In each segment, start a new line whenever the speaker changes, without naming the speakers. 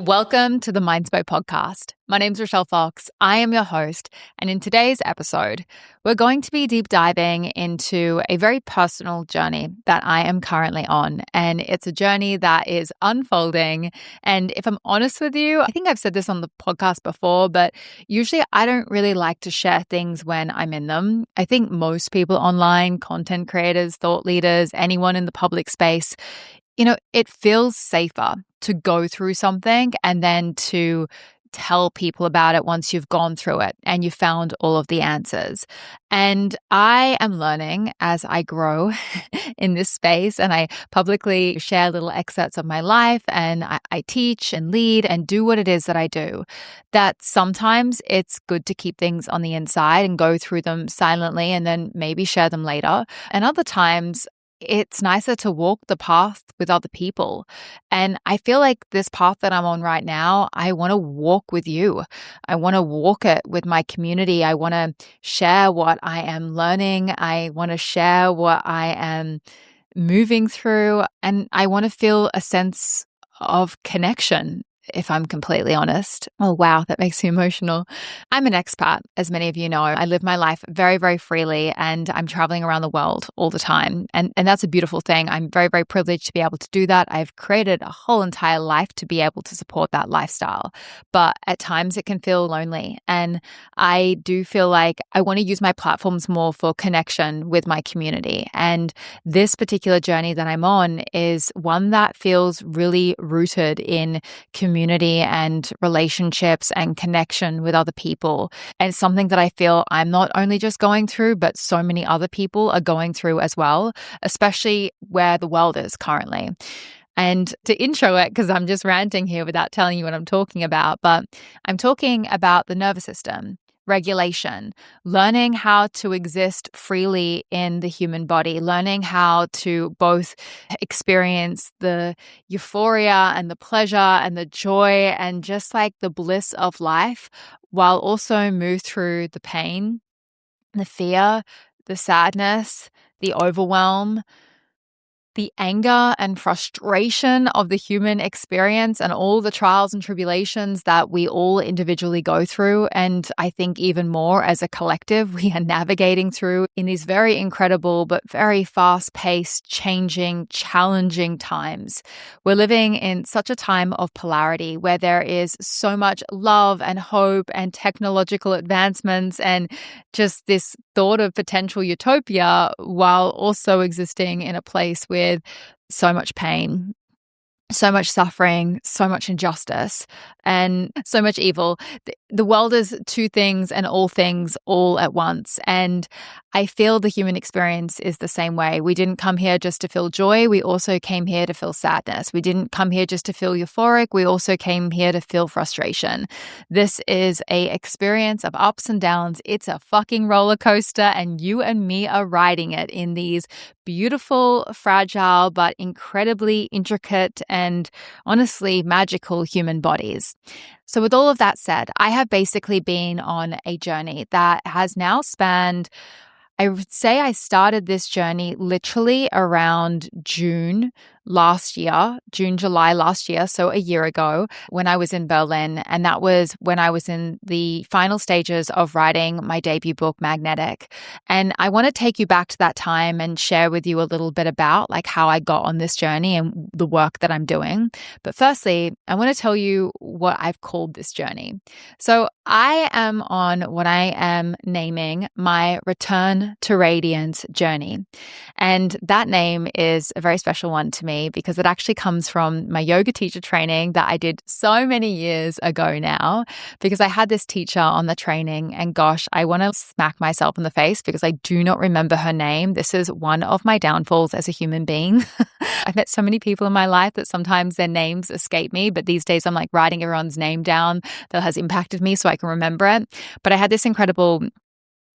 Welcome to the Mindspo podcast. My name's Rochelle Fox. I am your host, and in today's episode, we're going to be deep diving into a very personal journey that I am currently on, and it's a journey that is unfolding. And if I'm honest with you, I think I've said this on the podcast before, but usually I don't really like to share things when I'm in them. I think most people online, content creators, thought leaders, anyone in the public space, it feels safer to go through something and then to tell people about it once you've gone through it and you found all of the answers. And I am learning as I grow in this space, and I publicly share little excerpts of my life, and I teach and lead and do what it is that I do, that sometimes it's good to keep things on the inside and go through them silently and then maybe share them later. And other times, it's nicer to walk the path with other people. And I feel like this path that I'm on right now, I want to walk with you. I want to walk it with my community. I want to share what I am learning. I want to share what I am moving through. And I want to feel a sense of connection, if I'm completely honest. Oh, wow, that makes me emotional. I'm an expat, as many of you know. I live my life very, very freely, and I'm traveling around the world all the time. And that's a beautiful thing. I'm very, very privileged to be able to do that. I've created a whole entire life to be able to support that lifestyle. But at times it can feel lonely. And I do feel like I want to use my platforms more for connection with my community. And this particular journey that I'm on is one that feels really rooted in community and relationships and connection with other people. And it's something that I feel I'm not only just going through, but so many other people are going through as well, especially where the world is currently. And to intro it, because I'm just ranting here without telling you what I'm talking about, but I'm talking about the nervous system, regulation, learning how to exist freely in the human body, learning how to both experience the euphoria and the pleasure and the joy and just like the bliss of life, while also move through the pain, the fear, the sadness, the overwhelm, the anger and frustration of the human experience and all the trials and tribulations that we all individually go through. And I think even more as a collective, we are navigating through in these very incredible, but very fast-paced, changing, challenging times. We're living in such a time of polarity where there is so much love and hope and technological advancements and just this thought of potential utopia, while also existing in a place with so much pain, so much suffering, so much injustice, and so much evil. The world is two things and all things all at once. And I feel the human experience is the same way. We didn't come here just to feel joy. We also came here to feel sadness. We didn't come here just to feel euphoric. We also came here to feel frustration. This is a experience of ups and downs. It's a fucking roller coaster, and you and me are riding it in these beautiful, fragile, but incredibly intricate and honestly magical human bodies. So with all of that said, I have basically been on a journey that has now spanned, I would say I started this journey literally around June, July last year, so a year ago, when I was in Berlin. And that was when I was in the final stages of writing my debut book, Magnetic. And I want to take you back to that time and share with you a little bit about like how I got on this journey and the work that I'm doing. But firstly, I want to tell you what I've called this journey. So I am on what I am naming my Return to Radiance journey. And that name is a very special one to me because it actually comes from my yoga teacher training that I did so many years ago now, because I had this teacher on the training, and gosh, I want to smack myself in the face because I do not remember her name. This is one of my downfalls as a human being. I've met so many people in my life that sometimes their names escape me, but these days I'm like writing everyone's name down that has impacted me so I can remember it. But I had this incredible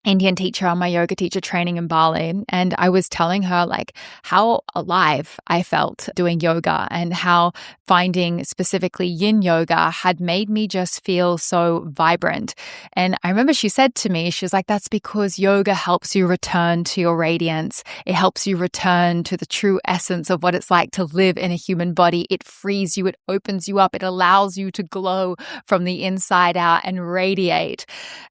Indian teacher on my yoga teacher training in Bali. And I was telling her like how alive I felt doing yoga and how finding specifically yin yoga had made me just feel so vibrant. And I remember she said to me, she was like, that's because yoga helps you return to your radiance. It helps you return to the true essence of what it's like to live in a human body. It frees you, it opens you up, it allows you to glow from the inside out and radiate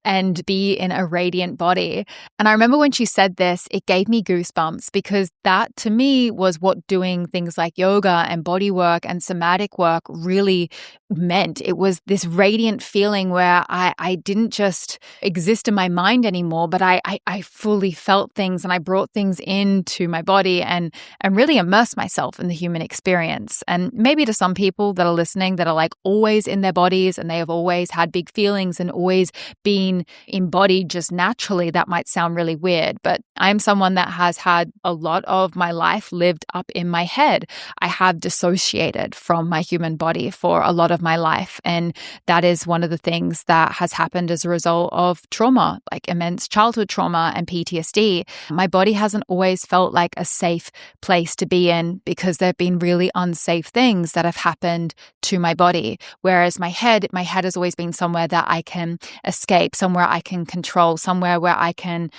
and be in a radiant body. And I remember when she said this, it gave me goosebumps because that to me was what doing things like yoga and body work and somatic work really meant. It was this radiant feeling where I didn't just exist in my mind anymore, but I fully felt things and I brought things into my body and really immersed myself in the human experience. And maybe to some people that are listening that are like always in their bodies and they have always had big feelings and always been embodied just naturally, that might sound really weird. But I'm someone that has had a lot of my life lived up in my head. I have dissociated from my human body for a lot of my life. And that is one of the things that has happened as a result of trauma, like immense childhood trauma and PTSD. My body hasn't always felt like a safe place to be in because there have been really unsafe things that have happened to my body. Whereas my head has always been somewhere that I can escape, somewhere I can control, somewhere where I can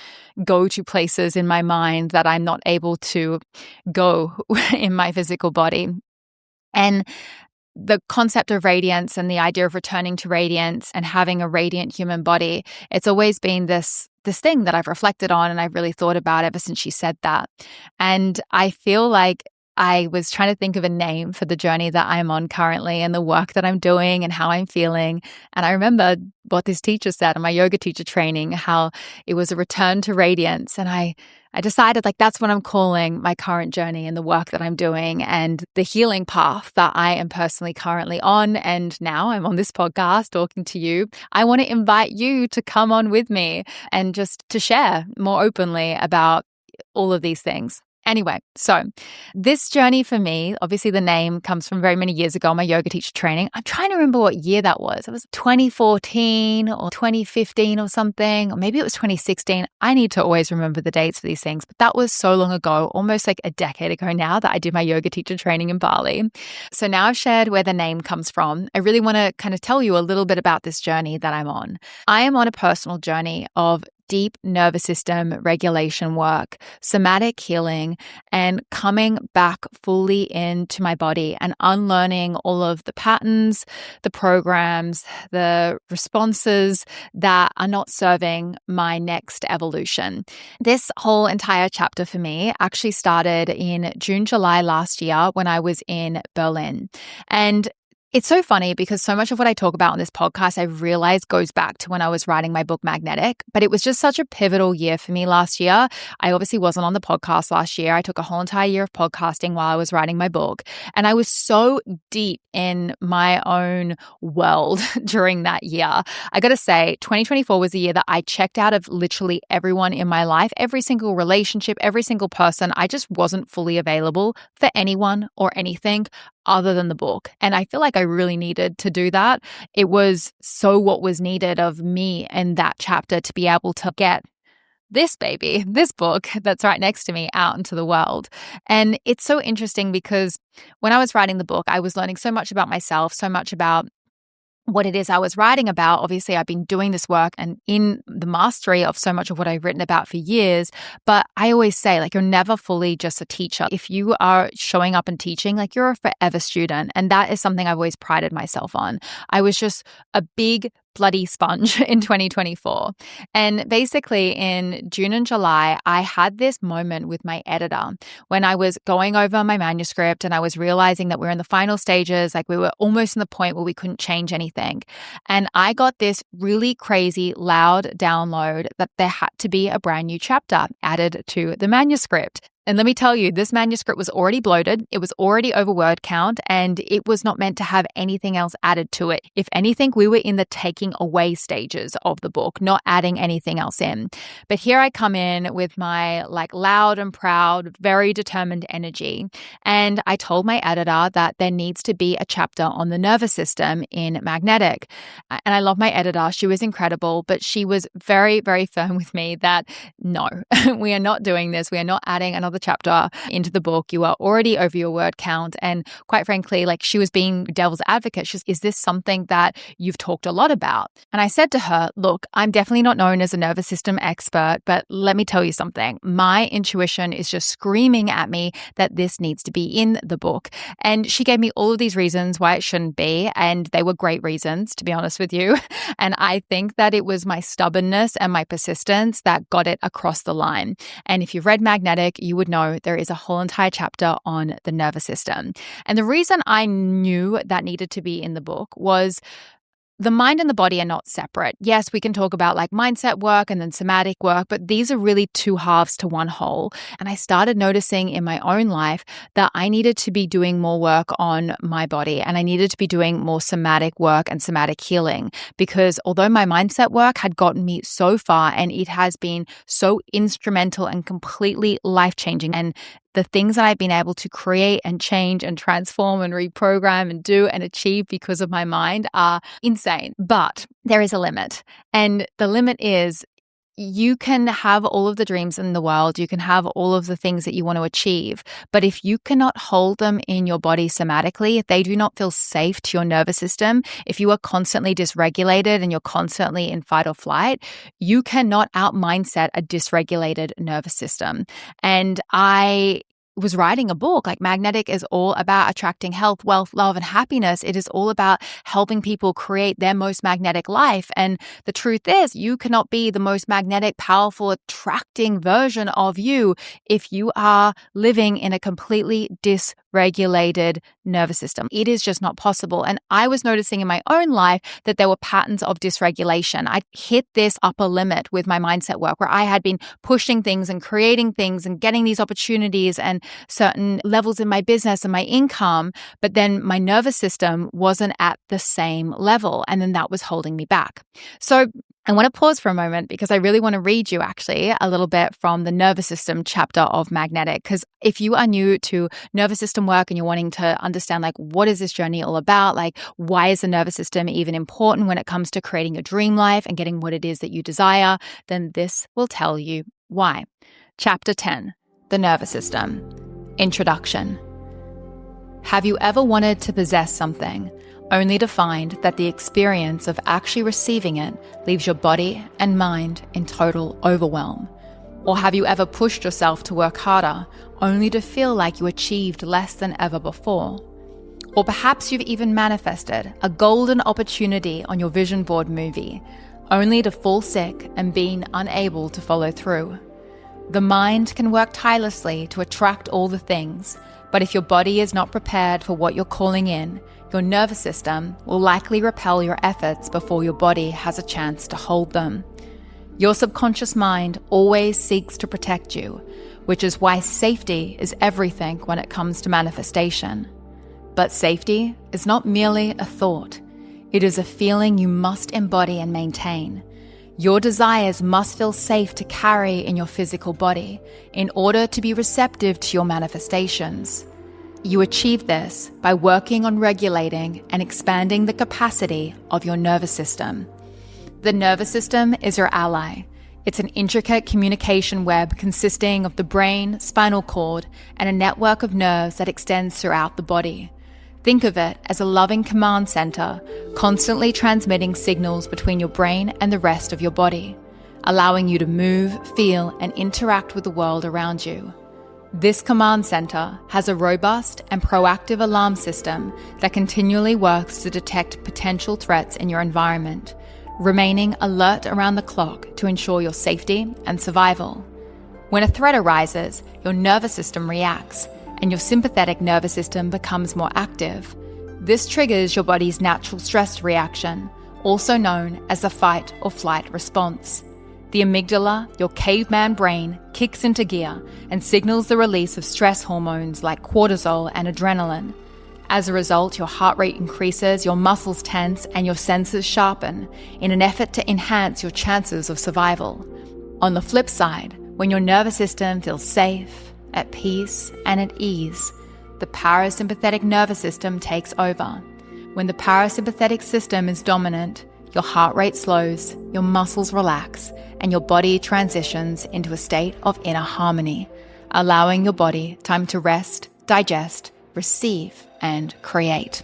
go to places in my mind that I'm not able to go in my physical body. And the concept of radiance and the idea of returning to radiance and having a radiant human body, it's always been this thing that I've reflected on and I've really thought about ever since she said that. And I feel like I was trying to think of a name for the journey that I'm on currently and the work that I'm doing and how I'm feeling. And I remember what this teacher said in my yoga teacher training, how it was a return to radiance. And I decided like that's what I'm calling my current journey and the work that I'm doing and the healing path that I am personally currently on. And now I'm on this podcast talking to you. I want to invite you to come on with me and just to share more openly about all of these things. Anyway, so this journey for me, obviously the name comes from very many years ago, my yoga teacher training. I'm trying to remember what year that was. It was 2014 or 2015 or something, or maybe it was 2016. I need to always remember the dates for these things, but that was so long ago, almost like a decade ago now that I did my yoga teacher training in Bali. So now I've shared where the name comes from. I really want to kind of tell you a little bit about this journey that I'm on. I am on a personal journey of deep nervous system regulation work, somatic healing, and coming back fully into my body and unlearning all of the patterns, the programs, the responses that are not serving my next evolution. This whole entire chapter for me actually started in June, July last year when I was in Berlin. And it's so funny because so much of what I talk about on this podcast, I've realized goes back to when I was writing my book, Magnetic, but it was just such a pivotal year for me last year. I obviously wasn't on the podcast last year. I took a whole entire year of podcasting while I was writing my book. And I was so deep in my own world during that year. I got to say, 2024 was the year that I checked out of literally everyone in my life, every single relationship, every single person. I just wasn't fully available for anyone or anything other than the book. And I feel like I really needed to do that. It was so what was needed of me in that chapter to be able to get this baby, this book that's right next to me out into the world. And it's so interesting because when I was writing the book, I was learning so much about myself, so much about what it is I was writing about. Obviously, I've been doing this work and in the mastery of so much of what I've written about for years. But I always say, like, you're never fully just a teacher. If you are showing up and teaching, like, you're a forever student. And that is something I've always prided myself on. I was just a big bloody sponge in 2024. And basically in June and July, I had this moment with my editor when I was going over my manuscript and I was realizing that we were in the final stages, like we were almost in the point where we couldn't change anything. And I got this really crazy loud download that there had to be a brand new chapter added to the manuscript. And let me tell you, this manuscript was already bloated, it was already over word count, and it was not meant to have anything else added to it. If anything, we were in the taking away stages of the book, not adding anything else in. But here I come in with my loud and proud, very determined energy. And I told my editor that there needs to be a chapter on the nervous system in Magnetic. And I love my editor. She was incredible, but she was very, very firm with me that no, we are not doing this. We are not adding another chapter into the book. You are already over your word count. And quite frankly, she was being devil's advocate. She's, is this something that you've talked a lot about? And I said to her, look, I'm definitely not known as a nervous system expert, but let me tell you something. My intuition is just screaming at me that this needs to be in the book. And she gave me all of these reasons why it shouldn't be. And they were great reasons, to be honest with you. And I think that it was my stubbornness and my persistence that got it across the line. And if you've read Magnetic, you would know there is a whole entire chapter on the nervous system. And the reason I knew that needed to be in the book was the mind and the body are not separate. Yes, we can talk about mindset work and then somatic work, but these are really two halves to one whole. And I started noticing in my own life that I needed to be doing more work on my body and I needed to be doing more somatic work and somatic healing, because although my mindset work had gotten me so far and it has been so instrumental and completely life-changing, and the things that I've been able to create and change and transform and reprogram and do and achieve because of my mind are insane. But there is a limit. And the limit is you can have all of the dreams in the world, you can have all of the things that you want to achieve, but if you cannot hold them in your body somatically, if they do not feel safe to your nervous system, if you are constantly dysregulated and you're constantly in fight or flight, you cannot out-mindset a dysregulated nervous system. And I was writing a book. Magnetic is all about attracting health, wealth, love, and happiness. It is all about helping people create their most magnetic life. And the truth is, you cannot be the most magnetic, powerful, attracting version of you if you are living in a completely dysregulated nervous system. It is just not possible. And I was noticing in my own life that there were patterns of dysregulation. I hit this upper limit with my mindset work where I had been pushing things and creating things and getting these opportunities and certain levels in my business and my income, but then my nervous system wasn't at the same level. And then that was holding me back. So I want to pause for a moment because I really want to read you actually a little bit from the nervous system chapter of Magnetic. Because if you are new to nervous system work and you're wanting to understand what is this journey all about? Why is the nervous system even important when it comes to creating a dream life and getting what it is that you desire? Then this will tell you why. Chapter 10, the nervous system. Introduction. Have you ever wanted to possess something only to find that the experience of actually receiving it leaves your body and mind in total overwhelm? Or have you ever pushed yourself to work harder only to feel like you achieved less than ever before? Or perhaps you've even manifested a golden opportunity on your vision board movie only to fall sick and being unable to follow through. The mind can work tirelessly to attract all the things, but if your body is not prepared for what you're calling in, your nervous system will likely repel your efforts before your body has a chance to hold them. Your subconscious mind always seeks to protect you, which is why safety is everything when it comes to manifestation. But safety is not merely a thought. It is a feeling you must embody and maintain. Your desires must feel safe to carry in your physical body in order to be receptive to your manifestations. You achieve this by working on regulating and expanding the capacity of your nervous system. The nervous system is your ally. It's an intricate communication web consisting of the brain, spinal cord, and a network of nerves that extends throughout the body. Think of it as a loving command center, constantly transmitting signals between your brain and the rest of your body, allowing you to move, feel, and interact with the world around you. This command center has a robust and proactive alarm system that continually works to detect potential threats in your environment, remaining alert around the clock to ensure your safety and survival. When a threat arises, your nervous system reacts, and your sympathetic nervous system becomes more active. This triggers your body's natural stress reaction, also known as the fight or flight response. The amygdala, your caveman brain, kicks into gear and signals the release of stress hormones like cortisol and adrenaline. As a result, your heart rate increases, your muscles tense, and your senses sharpen in an effort to enhance your chances of survival. On the flip side, when your nervous system feels safe, at peace, and at ease, the parasympathetic nervous system takes over. When the parasympathetic system is dominant, your heart rate slows, your muscles relax, and your body transitions into a state of inner harmony, allowing your body time to rest, digest, receive, and create.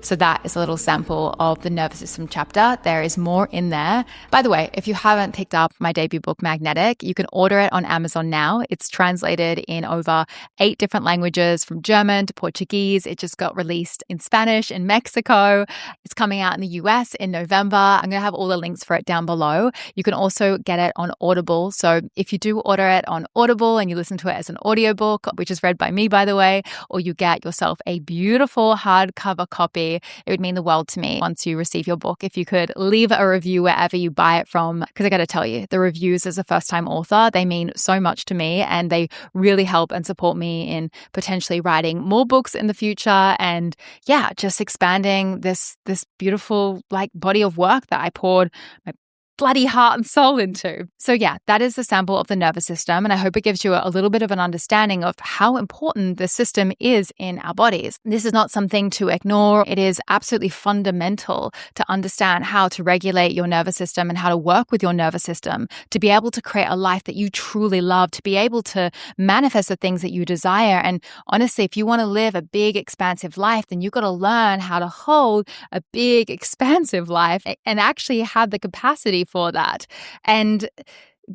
So that is a little sample of the nervous system chapter. There is more in there. By the way, if you haven't picked up my debut book, Magnetic, you can order it on Amazon now. It's translated in over 8 different languages, from German to Portuguese. It just got released in Spanish in Mexico. It's coming out in the US in November. I'm going to have all the links for it down below. You can also get it on Audible. So if you do order it on Audible and you listen to it as an audiobook, which is read by me, by the way, or you get yourself a beautiful hardcover copy, it would mean the world to me once you receive your book. If you could leave a review wherever you buy it from, because I got to tell you, the reviews as a first-time author, they mean so much to me, and they really help and support me in potentially writing more books in the future, and yeah, just expanding this beautiful body of work that I poured my bloody heart and soul into. So yeah, that is the sample of the nervous system, and I hope it gives you a little bit of an understanding of how important the system is in our bodies. This is not something to ignore. It is absolutely fundamental to understand how to regulate your nervous system and how to work with your nervous system to be able to create a life that you truly love, to be able to manifest the things that you desire. And honestly, if you want to live a big, expansive life, then you've got to learn how to hold a big, expansive life and actually have the capacity for that. And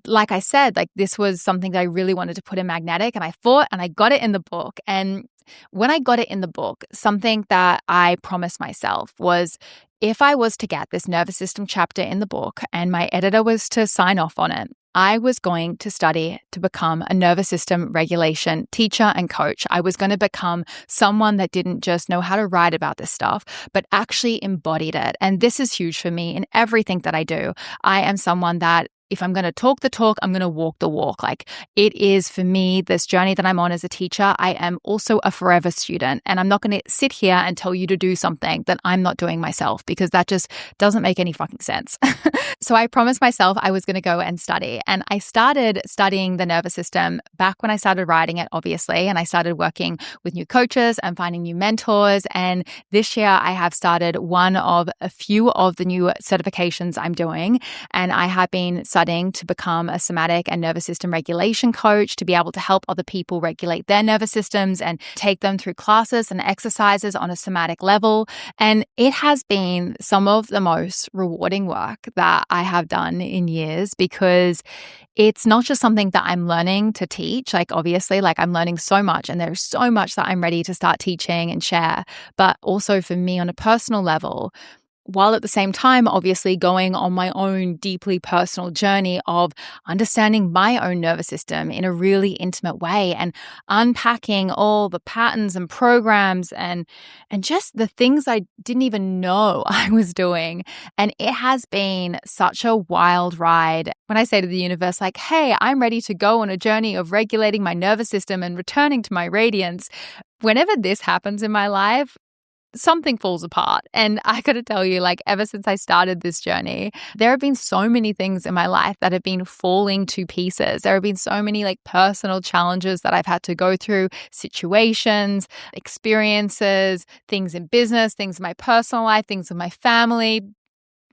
like I said, this was something that I really wanted to put in Magnetic, and I fought and I got it in the book. And when I got it in the book, something that I promised myself was, if I was to get this nervous system chapter in the book and my editor was to sign off on it, I was going to study to become a nervous system regulation teacher and coach. I was going to become someone that didn't just know how to write about this stuff, but actually embodied it. And this is huge for me in everything that I do. I am someone that, if I'm going to talk the talk, I'm going to walk the walk. It is, for me, this journey that I'm on as a teacher. I am also a forever student, and I'm not going to sit here and tell you to do something that I'm not doing myself, because that just doesn't make any fucking sense. So I promised myself I was going to go and study, and I started studying the nervous system back when I started writing it, obviously, and I started working with new coaches and finding new mentors. And this year I have started one of a few of the new certifications I'm doing, and I have been studying to become a somatic and nervous system regulation coach, to be able to help other people regulate their nervous systems and take them through classes and exercises on a somatic level. And it has been some of the most rewarding work that I have done in years, because it's not just something that I'm learning to teach. Obviously, I'm learning so much, and there's so much that I'm ready to start teaching and share. But also for me on a personal level, while at the same time, obviously, going on my own deeply personal journey of understanding my own nervous system in a really intimate way, and unpacking all the patterns and programs and just the things I didn't even know I was doing. And it has been such a wild ride. When I say to the universe, hey, I'm ready to go on a journey of regulating my nervous system and returning to my radiance, whenever this happens in my life, something falls apart. And I got to tell you, ever since I started this journey, there have been so many things in my life that have been falling to pieces. There have been so many personal challenges that I've had to go through, situations, experiences, things in business, things in my personal life, things with my family.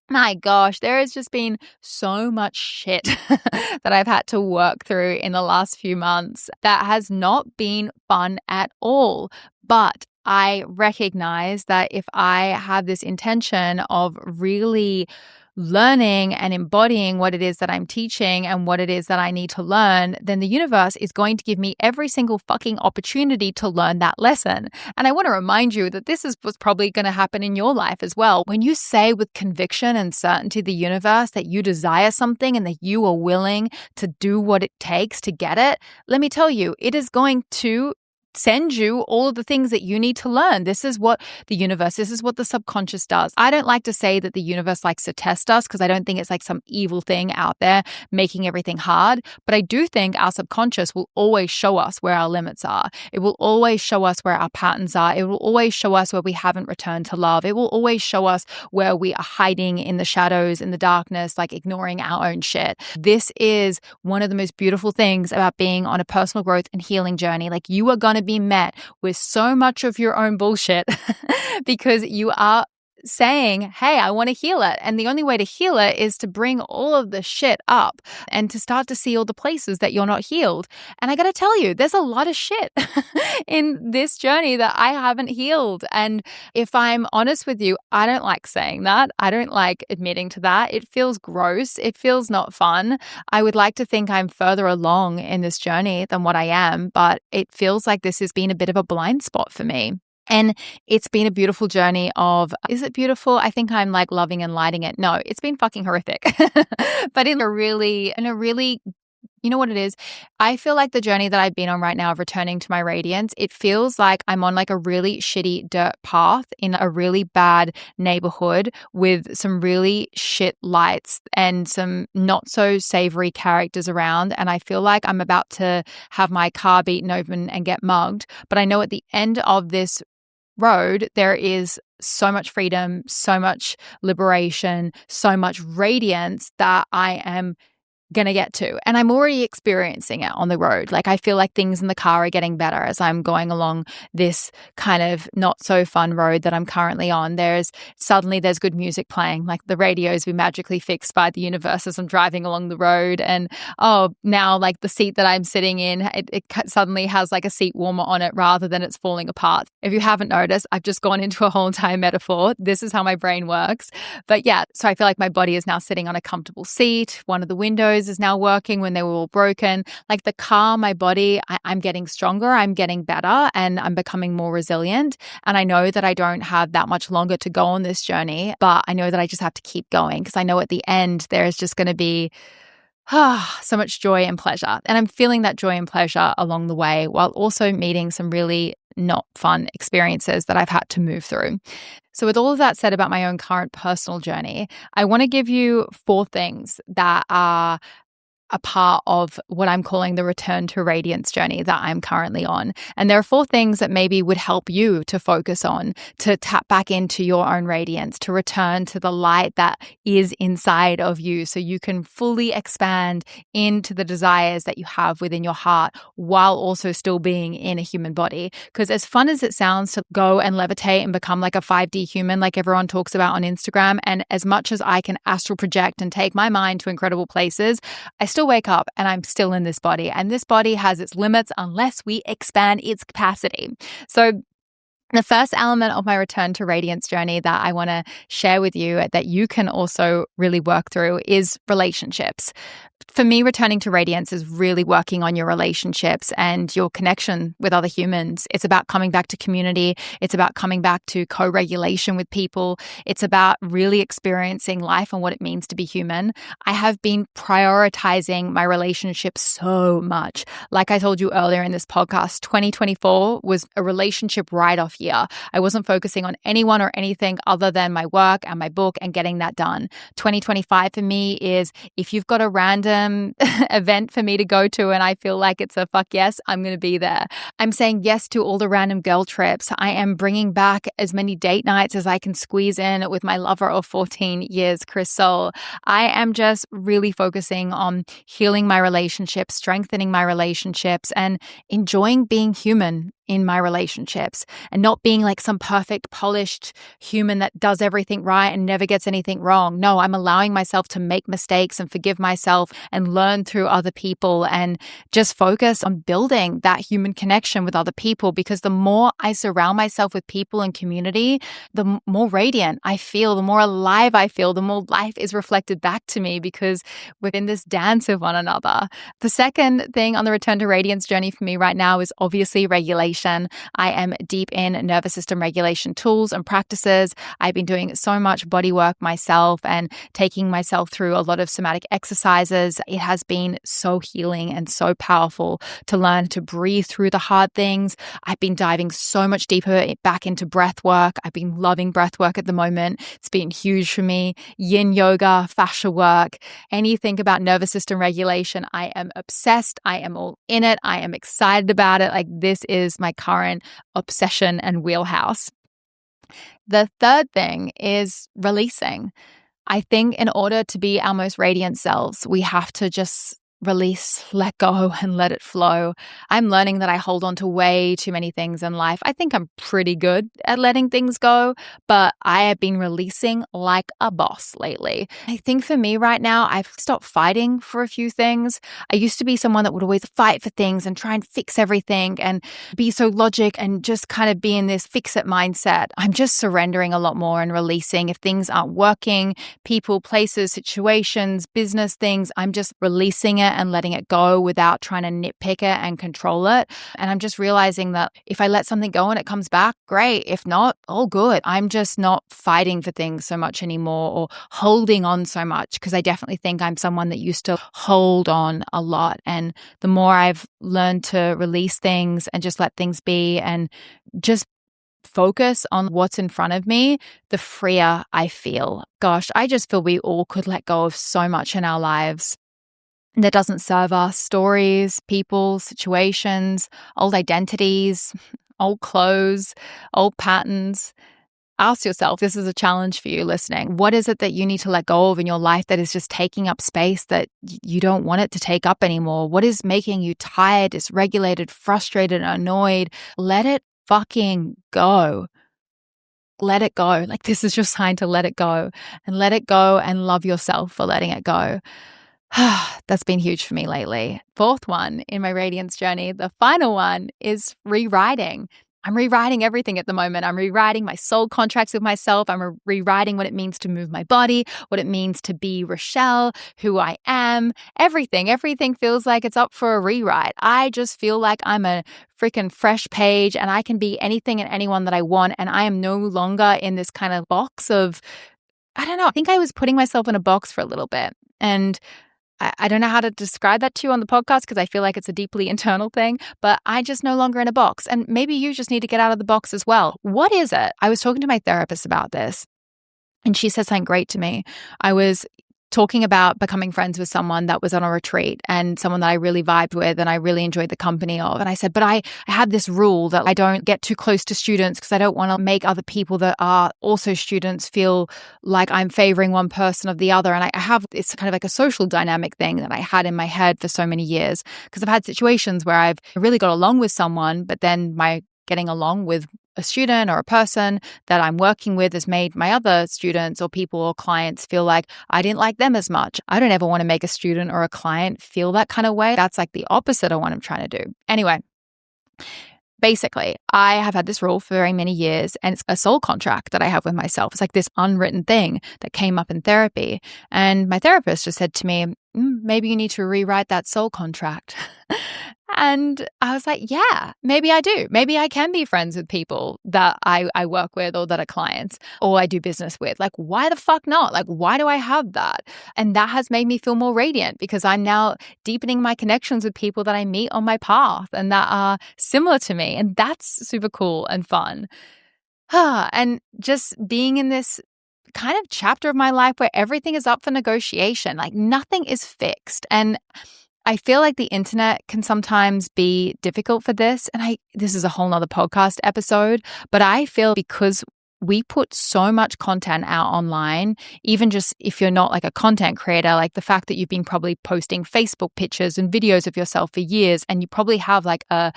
My gosh, there has just been so much shit that I've had to work through in the last few months that has not been fun at all. But I recognize that if I have this intention of really learning and embodying what it is that I'm teaching and what it is that I need to learn, then the universe is going to give me every single fucking opportunity to learn that lesson. And I want to remind you that this is what's probably going to happen in your life as well. When you say with conviction and certainty to the universe that you desire something and that you are willing to do what it takes to get it, let me tell you, it is going to send you all of the things that you need to learn. This is what the universe, this is what the subconscious does. I don't like to say that the universe likes to test us because I don't think it's like some evil thing out there making everything hard. But I do think our subconscious will always show us where our limits are. It will always show us where our patterns are. It will always show us where we haven't returned to love. It will always show us where we are hiding in the shadows, in the darkness, like ignoring our own shit. This is one of the most beautiful things about being on a personal growth and healing journey. Like, you are going to be met with so much of your own bullshit because you are saying, hey, I want to heal it. And the only way to heal it is to bring all of the shit up and to start to see all the places that you're not healed. And I got to tell you, there's a lot of shit in this journey that I haven't healed. And if I'm honest with you, I don't like saying that. I don't like admitting to that. It feels gross. It feels not fun. I would like to think I'm further along in this journey than what I am, but it feels like this has been a bit of a blind spot for me. And it's been a beautiful journey of, is it beautiful? I think I'm like loving and lighting it. No, it's been fucking horrific. But in a really, you know what it is? I feel like the journey that I've been on right now of returning to my radiance, it feels like I'm on like a really shitty dirt path in a really bad neighborhood with some really shit lights and some not so savory characters around. And I feel like I'm about to have my car beaten open and get mugged. But I know at the end of this road, there is so much freedom, so much liberation, so much radiance that I am going to get to. And I'm already experiencing it on the road. Like, I feel like things in the car are getting better as I'm going along this kind of not so fun road that I'm currently on. There's good music playing, like the radio's been magically fixed by the universe as I'm driving along the road. And now like the seat that I'm sitting in, it suddenly has like a seat warmer on it rather than it's falling apart. If you haven't noticed, I've just gone into a whole entire metaphor. This is how my brain works. But yeah, so I feel like my body is now sitting on a comfortable seat. One of the windows is now working when they were all broken. Like the car, my body, I'm getting stronger, I'm getting better, and I'm becoming more resilient. And I know that I don't have that much longer to go on this journey, but I know that I just have to keep going because I know at the end there is just going to be so much joy and pleasure. And I'm feeling that joy and pleasure along the way while also meeting some really not fun experiences that I've had to move through. So with all of that said about my own current personal journey, I want to give you 4 things that are a part of what I'm calling the return to radiance journey that I'm currently on. And there are 4 things that maybe would help you to focus on, to tap back into your own radiance, to return to the light that is inside of you so you can fully expand into the desires that you have within your heart while also still being in a human body. Because as fun as it sounds to go and levitate and become like a 5D human like everyone talks about on Instagram, and as much as I can astral project and take my mind to incredible places, I still wake up and I'm still in this body, and this body has its limits unless we expand its capacity. So the first element of my return to radiance journey that I want to share with you that you can also really work through is relationships. For me, returning to radiance is really working on your relationships and your connection with other humans. It's about coming back to community. It's about coming back to co-regulation with people. It's about really experiencing life and what it means to be human. I have been prioritizing my relationships so much. Like I told you earlier in this podcast, 2024 was a relationship write-off year. I wasn't focusing on anyone or anything other than my work and my book and getting that done. 2025 for me is if you've got a random event for me to go to and I feel like it's a fuck yes, I'm going to be there. I'm saying yes to all the random girl trips. I am bringing back as many date nights as I can squeeze in with my lover of 14 years, Chris Soul. I am just really focusing on healing my relationships, strengthening my relationships, and enjoying being human in my relationships and not being like some perfect, polished human that does everything right and never gets anything wrong. No, I'm allowing myself to make mistakes and forgive myself and learn through other people and just focus on building that human connection with other people, because the more I surround myself with people and community, the more radiant I feel, the more alive I feel, the more life is reflected back to me because we're in this dance with one another. The second thing on the return to radiance journey for me right now is obviously regulation. I am deep in nervous system regulation tools and practices. I've been doing so much body work myself and taking myself through a lot of somatic exercises. It has been so healing and so powerful to learn to breathe through the hard things. I've been diving so much deeper back into breath work. I've been loving breath work at the moment. It's been huge for me. Yin yoga, fascia work, anything about nervous system regulation. I am obsessed. I am all in it. I am excited about it. Like, this is my current obsession and wheelhouse. The third thing is releasing. I think in order to be our most radiant selves, we have to just release, let go, and let it flow. I'm learning that I hold on to way too many things in life. I think I'm pretty good at letting things go, but I have been releasing like a boss lately. I think for me right now, I've stopped fighting for a few things. I used to be someone that would always fight for things and try and fix everything and be so logic and just kind of be in this fix-it mindset. I'm just surrendering a lot more and releasing. If things aren't working, people, places, situations, business things, I'm just releasing it and letting it go without trying to nitpick it and control it. And I'm just realizing that if I let something go and it comes back, great. If not, all good. I'm just not fighting for things so much anymore or holding on so much, because I definitely think I'm someone that used to hold on a lot. And the more I've learned to release things and just let things be and just focus on what's in front of me, the freer I feel. Gosh, I just feel we all could let go of so much in our lives that doesn't serve us. Stories, people, situations, old identities, old clothes, old patterns. Ask yourself, this is a challenge for you listening. What is it that you need to let go of in your life that is just taking up space that you don't want it to take up anymore? What is making you tired, dysregulated, frustrated, annoyed? Let it fucking go. Let it go. Like, this is your sign to let it go, and let it go and love yourself for letting it go. That's been huge for me lately. Fourth one in my radiance journey, the final one, is rewriting. I'm rewriting everything at the moment. I'm rewriting my soul contracts with myself. I'm rewriting what it means to move my body, what it means to be Rochelle, who I am, everything. Everything feels like it's up for a rewrite. I just feel like I'm a freaking fresh page and I can be anything and anyone that I want. And I am no longer in this kind of box of, I don't know, I think I was putting myself in a box for a little bit. And I don't know how to describe that to you on the podcast because I feel like it's a deeply internal thing, but I just no longer in a box. And maybe you just need to get out of the box as well. What is it? I was talking to my therapist about this, and she said something great to me. I was talking about becoming friends with someone that was on a retreat and someone that I really vibed with and I really enjoyed the company of. And I said, but I have this rule that I don't get too close to students because I don't want to make other people that are also students feel like I'm favoring one person of the other. And I have, it's kind of like a social dynamic thing that I had in my head for so many years, because I've had situations where I've really got along with someone, but then my getting along with a student or a person that I'm working with has made my other students or people or clients feel like I didn't like them as much. I don't ever want to make a student or a client feel that kind of way. That's like the opposite of what I'm trying to do. Anyway, basically, I have had this rule for very many years, and it's a soul contract that I have with myself. It's like this unwritten thing that came up in therapy. And my therapist just said to me, maybe you need to rewrite that soul contract. And I was like, yeah, maybe I do. Maybe I can be friends with people that I work with or that are clients or I do business with. Like, why the fuck not? Like, why do I have that? And that has made me feel more radiant because I'm now deepening my connections with people that I meet on my path and that are similar to me. And that's super cool and fun. And just being in this kind of chapter of my life where everything is up for negotiation, like nothing is fixed. And I feel like the internet can sometimes be difficult for this. And this is a whole nother podcast episode, but I feel because we put so much content out online, even just if you're not like a content creator, like the fact that you've been probably posting Facebook pictures and videos of yourself for years, and you probably have like a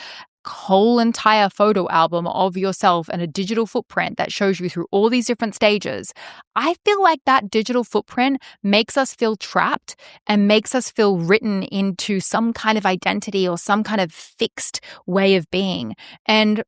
whole entire photo album of yourself and a digital footprint that shows you through all these different stages. I feel like that digital footprint makes us feel trapped and makes us feel written into some kind of identity or some kind of fixed way of being. And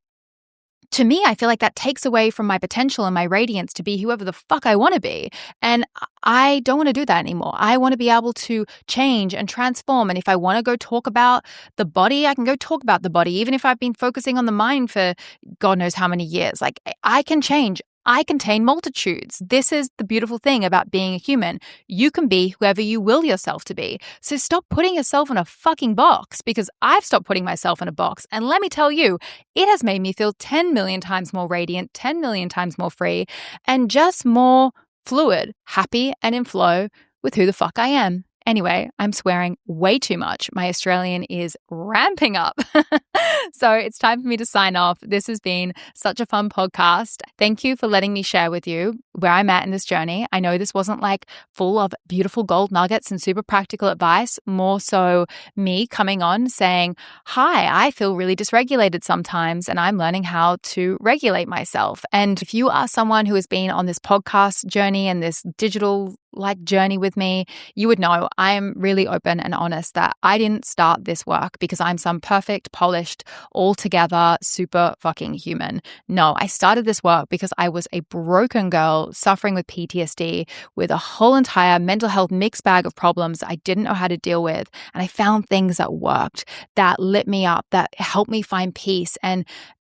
to me, I feel like that takes away from my potential and my radiance to be whoever the fuck I want to be. And I don't want to do that anymore. I want to be able to change and transform. And if I want to go talk about the body, I can go talk about the body, even if I've been focusing on the mind for God knows how many years. Like, I can change. I contain multitudes. This is the beautiful thing about being a human. You can be whoever you will yourself to be. So stop putting yourself in a fucking box, because I've stopped putting myself in a box. And let me tell you, it has made me feel 10 million times more radiant, 10 million times more free, and just more fluid, happy, and in flow with who the fuck I am. Anyway, I'm swearing way too much. My Australian is ramping up. So it's time for me to sign off. This has been such a fun podcast. Thank you for letting me share with you where I'm at in this journey. I know this wasn't like full of beautiful gold nuggets and super practical advice, more so me coming on saying, hi, I feel really dysregulated sometimes and I'm learning how to regulate myself. And if you are someone who has been on this podcast journey and this digital journey with me, you would know I am really open and honest that I didn't start this work because I'm some perfect, polished, altogether super fucking human. No, I started this work because I was a broken girl suffering with PTSD, with a whole entire mental health mixed bag of problems I didn't know how to deal with. And I found things that worked, that lit me up, that helped me find peace. And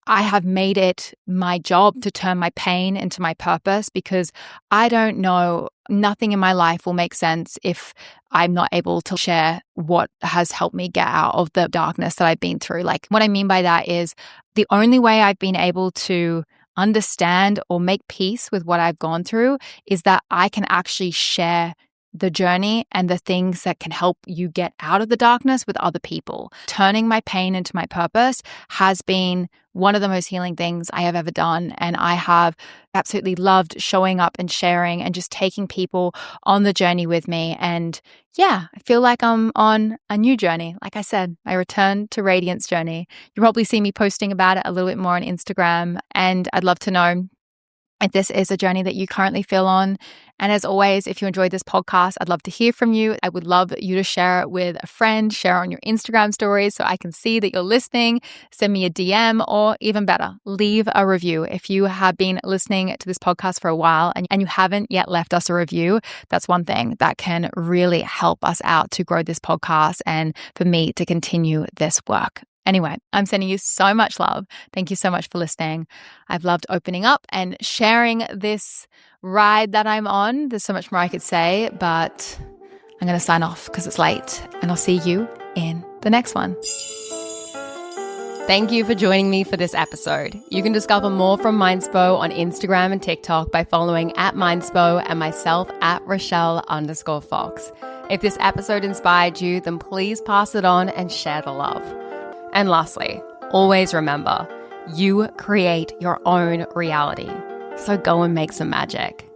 I have made it my job to turn my pain into my purpose, because I don't know, nothing in my life will make sense if I'm not able to share what has helped me get out of the darkness that I've been through. Like, what I mean by that is the only way I've been able to understand or make peace with what I've gone through is that I can actually share the journey and the things that can help you get out of the darkness with other people. Turning my pain into my purpose has been one of the most healing things I have ever done. And I have absolutely loved showing up and sharing and just taking people on the journey with me. And yeah, I feel like I'm on a new journey. Like I said, my return to Radiance journey. You'll probably see me posting about it a little bit more on Instagram. And I'd love to know if this is a journey that you currently feel on. And as always, if you enjoyed this podcast, I'd love to hear from you. I would love you to share it with a friend, share on your Instagram stories so I can see that you're listening. Send me a DM, or even better, leave a review. If you have been listening to this podcast for a while and you haven't yet left us a review, that's one thing that can really help us out to grow this podcast and for me to continue this work. Anyway, I'm sending you so much love. Thank you so much for listening. I've loved opening up and sharing this ride that I'm on. There's so much more I could say, but I'm going to sign off because it's late, and I'll see you in the next one. Thank you for joining me for this episode. You can discover more from Mindspo on Instagram and TikTok by following @Mindspo and myself @Rochelle_Fox. If this episode inspired you, then please pass it on and share the love. And lastly, always remember, you create your own reality. So go and make some magic.